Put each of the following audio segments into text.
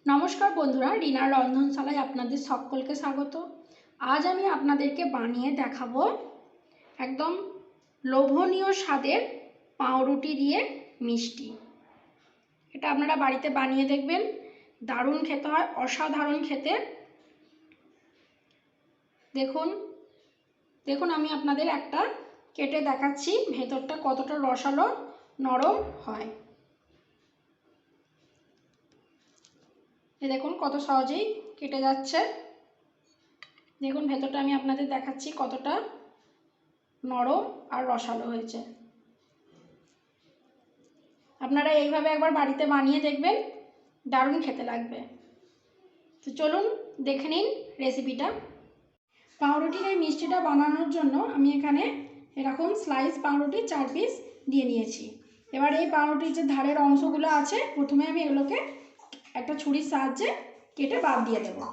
নমস্কার বন্ধুরা, রিনার রন্ধনশালায় আপনাদের সকলকে স্বাগত। আজ আমি আপনাদেরকে বানিয়ে দেখাবো একদম লোভনীয় স্বাদের পাউরুটি দিয়ে মিষ্টি। এটা আপনারা বাড়িতে বানিয়ে দেখবেন, দারুণ খেতে হয়, অসাধারণ খেতে। দেখুন দেখুন আমি আপনাদের একটা কেটে দেখাচ্ছি ভেতরটা কতটা রসালো নরম হয়। দেখুন কত সহজেই কেটে যাচ্ছে। দেখুন ভেতরটা আমি আপনাদের দেখাচ্ছি কতটা নরম আর রসালো হয়েছে। আপনারা এইভাবে একবার বাড়িতে বানিয়ে দেখবেন, দারুণ খেতে লাগবে। তো চলুন দেখে নিন রেসিপিটা। পাউরুটির এই মিষ্টিটা বানানোর জন্য আমি এখানে এরকম স্লাইস পাউরুটি 4 পিস দিয়ে নিয়েছি। এবার এই পাউরুটির যে ধারের অংশগুলো আছে, প্রথমে আমি এগুলোকে একটা ছুরির সাহায্যে কেটে বাদ দিয়ে দেবো।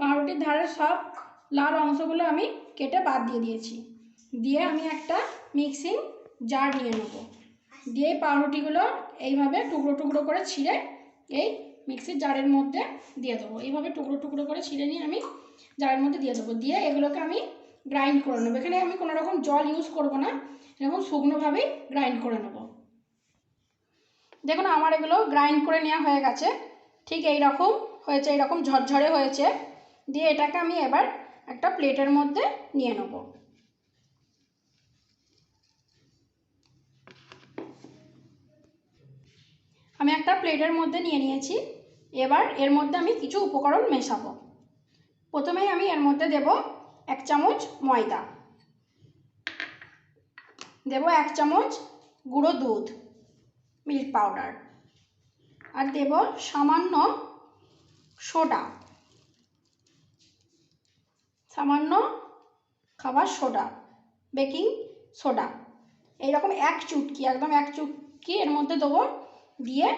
পাউরুটির ধারের সব লাল অংশগুলো আমি কেটে বাদ দিয়ে দিয়েছি। দিয়ে আমি একটা মিক্সিং জার নিয়ে নেব। দিয়ে পাউরুটিগুলো এইভাবে টুকরো টুকরো করে ছিঁড়ে এই মিক্সির জারের মধ্যে দিয়ে দেবো। এইভাবে টুকরো টুকরো করে ছিঁড়ে নিয়ে আমি জারের মধ্যে দিয়ে দেবো। দিয়ে এগুলোকে আমি গ্রাইন্ড করে নেবো। এখানে আমি কোনো রকম জল ইউজ করব না, এরকম শুকনোভাবেই গ্রাইন্ড করে নেব। দেখুন আমার এগুলো গ্রাইন্ড করে নেওয়া হয়ে গেছে। ঠিক এই রকম হয়েছে, এইরকম ঝরঝরে হয়েছে। দিয়ে এটাকে আমি এবার একটা প্লেটের মধ্যে নিয়ে নেব। আমি একটা প্লেটের মধ্যে নিয়ে নিয়েছি। এবার এর মধ্যে আমি কিছু উপকরণ মেশাবো। প্রথমেই আমি এর মধ্যে দেব 1 চামচ ময়দা, দেব 1 চামচ গুঁড়ো দুধ মিল্ক পাউডার, আর দেব সামান্য সোডা, সামান্য খাবার সোডা, বেকিং সোডা। এইরকম 1 চুটকি, একদম 1 চুটকি এর মধ্যে দেবো। দিয়ে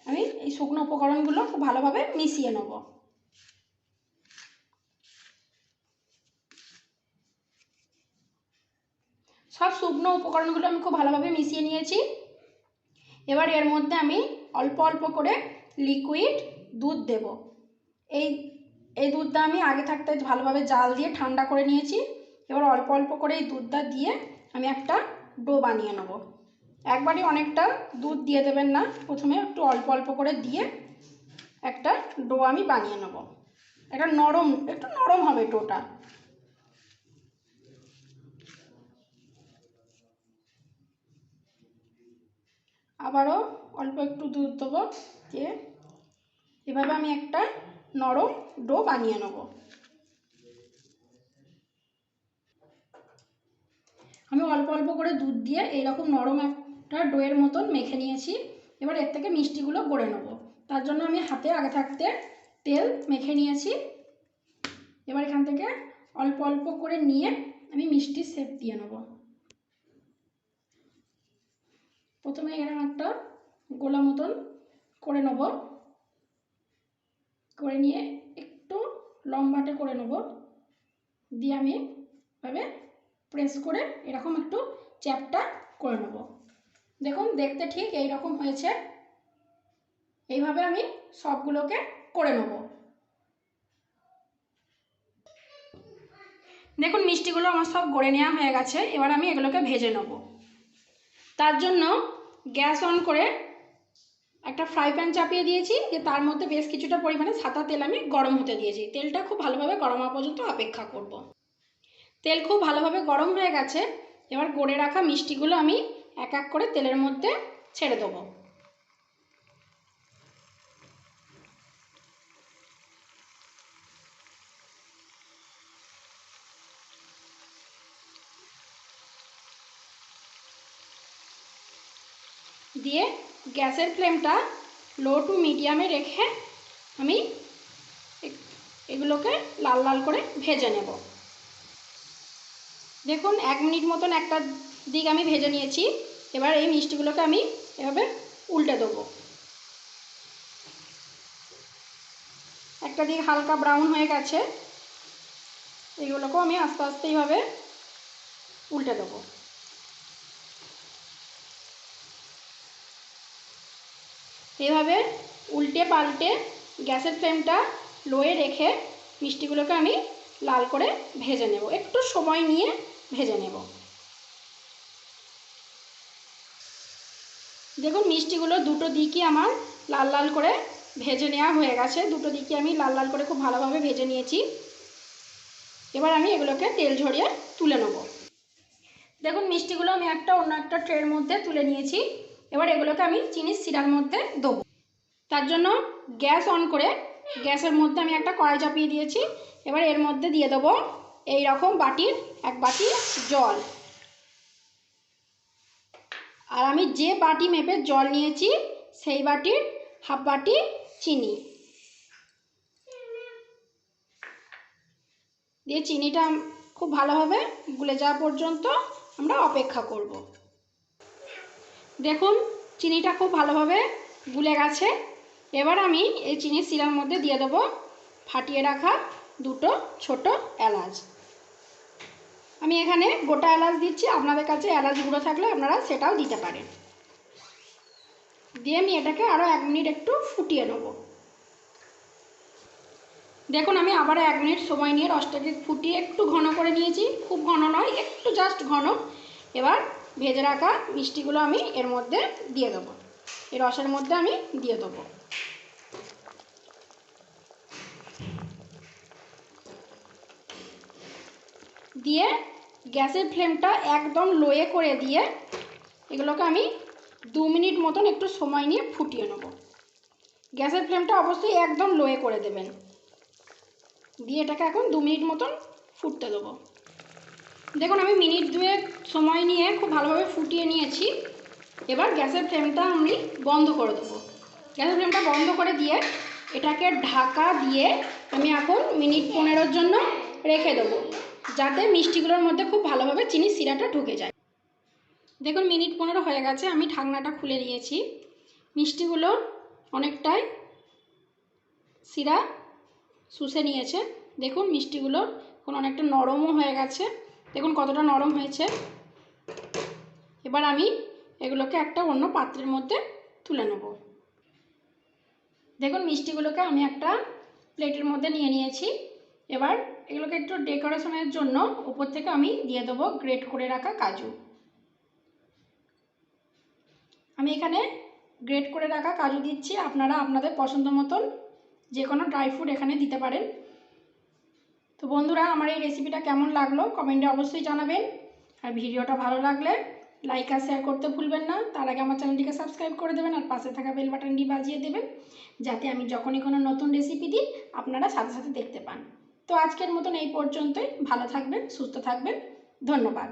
আমি এই শুকনো উপকরণগুলো খুব ভালোভাবে মিশিয়ে নেব। সব শুকনো উপকরণগুলো আমি খুব ভালোভাবে মিশিয়ে নিয়েছি। এবার এর মধ্যে আমি অল্প অল্প করে লিকুইড দুধ দেব। এই দুধটা আমি আগে থাকতে ভালোভাবে জাল দিয়ে ঠান্ডা করে নিয়েছি। এবার অল্প অল্প করে এই দুধটা দিয়ে আমি একটা ডো বানিয়ে নেব। একবারই অনেকটা দুধ দিয়ে দেবেন না, প্রথমে একটু অল্প অল্প করে দিয়ে একটা ডো আমি বানিয়ে নেব। এটা একটু নরম হবে ডোটা। আবারও অল্প একটু দুধ দেবো, দিয়ে এভাবে আমি একটা নরম ডো বানিয়ে নেব। আমি অল্প অল্প করে দুধ দিয়ে এইরকম নরম একটা ডোয়ের মতন মেখে নিয়েছি। এবার এর থেকে মিষ্টিগুলো গড়ে নেব। তার জন্য আমি হাতে আগে থাকতে তেল মেখে নিয়েছি। এবার এখান থেকে অল্প অল্প করে নিয়ে আমি মিষ্টির শেপ দিয়ে নেব। প্রথমে এরকম একটা গোলা মতন করে নেব, করে নিয়ে একটু লম্বাটে করে নেব। দিয়ে আমি এভাবে প্রেস করে এরকম একটু চ্যাপটা করে নেব। দেখুন দেখতে ঠিক এই রকম হয়েছে। এইভাবে আমি সবগুলোকে করে নেব। দেখুন মিষ্টিগুলো আমার সব গড়ে নেওয়া হয়ে গেছে। এবার আমি এগুলোকে ভেজে নেব। তার জন্য গ্যাস অন করে একটা ফ্রাই প্যান চাপিয়ে দিয়েছি, যে তার মধ্যে বেশ কিছুটা পরিমাণে সাদা তেল আমি গরম হতে দিয়েছি। তেলটা খুব ভালোভাবে গরম হওয়া পর্যন্ত অপেক্ষা করব। তেল খুব ভালোভাবে গরম হয়ে গেছে। এবার গড়ে রাখা মিষ্টিগুলো আমি এক এক করে তেলের মধ্যে ছেড়ে দেবো। দিয়ে গ্যাসের ফ্লেমটা লো টু মিডিয়ামে রেখে আমি এগুলোকে লাল লাল করে ভেজে নেব। দেখুন 1 মিনিট মতন একটা দিক আমি ভেজে নিয়েছি। এবার এই মিষ্টিগুলোকে আমি এভাবে উল্টে দেবো। একটা দিক হালকা ব্রাউন হয়ে গেছে, এগুলোকেও আমি আস্তে আস্তে এইভাবে উল্টে দেবো। এইভাবে উল্টে পাল্টে গ্যাসের ফ্লেমটা লোয়ে রেখে মিষ্টিগুলোকে আমি লাল করে ভেজে নেব, একটু সময় নিয়ে ভেজে নেব। দেখুন মিষ্টিগুলো দুটো দিকই আমার লাল লাল করে ভেজে নেওয়া হয়ে গেছে। দুটো দিকই আমি লাল লাল করে খুব ভালোভাবে ভেজে নিয়েছি। এবার আমি এগুলোকে তেল ঝরিয়ে তুলে নেব। দেখুন মিষ্টিগুলো আমি অন্য একটা ট্রের মধ্যে তুলে নিয়েছি। এবার এগুলোকে আমি চিনির শিরার মধ্যে দেবো। তার জন্য গ্যাস অন করে গ্যাসের মধ্যে আমি একটা কড়াই চাপিয়ে দিয়েছি। এবার এর মধ্যে দিয়ে দেবো এই রকম বাটির 1 বাটি জল। আর আমি যে বাটি মেপে জল নিয়েছি সেই বাটির 1/2 বাটি চিনি দিয়ে চিনিটা খুব ভালোভাবে গুলে যাওয়া পর্যন্ত আমরা অপেক্ষা করব। দেখুন চিনিটা খুব ভালোভাবে গুলে গেছে। এবার আমি এই চিনির শিরার মধ্যে দিয়ে দেবো ফাটিয়ে রাখা 2টো ছোট এলাচ। আমি এখানে গোটা এলাচ দিচ্ছি, আপনাদের কাছে এলাচ গুঁড়ো থাকলে আপনারা সেটাও দিতে পারেন। দিয়ে আমি এটাকে আরও 1 মিনিট একটু ফুটিয়ে নেব। দেখুন আমি আবার 1 মিনিট সময় নিয়ে রসটাকে ফুটিয়ে একটু ঘন করে নিয়েছি, খুব ঘন নয়, একটু জাস্ট ঘন। এবার ভেজে রাখা মিষ্টিগুলো আমি এর মধ্যে দিয়ে দেবো, এই রসের মধ্যে আমি দিয়ে দেবো। দিয়ে গ্যাসের ফ্লেমটা একদম লোয়ে করে দিয়ে এগুলোকে আমি 2 মিনিট মতন একটু সময় নিয়ে ফুটিয়ে নেব। গ্যাসের ফ্লেমটা অবশ্যই একদম লোয়ে করে দেবেন। দিয়ে এটাকে এখন 2 মিনিট মতন ফুটতে দেবো। দেখুন আমি মিনিট 2 সময় নিয়ে খুব ভালোভাবে ফুটিয়ে নিয়েছি। এবার গ্যাসের ফ্লেমটা আমি বন্ধ করে দেবো। গ্যাসের ফ্লেমটা বন্ধ করে দিয়ে এটাকে ঢাকা দিয়ে আমি এখন মিনিট 15-এর জন্য রেখে দেবো, যাতে মিষ্টিগুলোর মধ্যে খুব ভালোভাবে চিনির শিরাটা ঢুকে যায়। দেখুন মিনিট 15 হয়ে গেছে, আমি ঢাকনাটা খুলে নিয়েছি। মিষ্টিগুলো অনেকটাই শিরা শুষে নিয়েছে। দেখুন মিষ্টিগুলো এখন অনেকটা নরমও হয়ে গেছে। দেখুন কতটা নরম হয়েছে। এবার আমি এগুলোকে একটা অন্য পাত্রের মধ্যে তুলে নেব। দেখুন মিষ্টিগুলোকে আমি একটা প্লেটের মধ্যে নিয়ে নিয়েছি। এবার এগুলোকে একটু ডেকোরেশনের জন্য উপর থেকে আমি দিয়ে দেবো গ্রেট করে রাখা কাজু। আমি এখানে গ্রেট করে রাখা কাজু দিচ্ছি, আপনারা আপনাদের পছন্দ মতন যে কোনো ড্রাই ফ্রুট এখানে দিতে পারেন। তো বন্ধুরা আমার এই রেসিপিটা কেমন লাগলো কমেন্টে অবশ্যই জানাবেন। আর ভিডিওটা ভালো লাগলে লাইক আর শেয়ার করতে ভুলবেন না। তার আগে আমার চ্যানেলটিকে সাবস্ক্রাইব করে দেবেন আর পাশে থাকা বেল বাটনটি বাজিয়ে দেবেন, যাতে আমি যখনই কোনো নতুন রেসিপি দিই আপনারা সাথে সাথে দেখতে পান। তো আজকের মতন এই পর্যন্তই। ভালো থাকবেন, সুস্থ থাকবেন, ধন্যবাদ।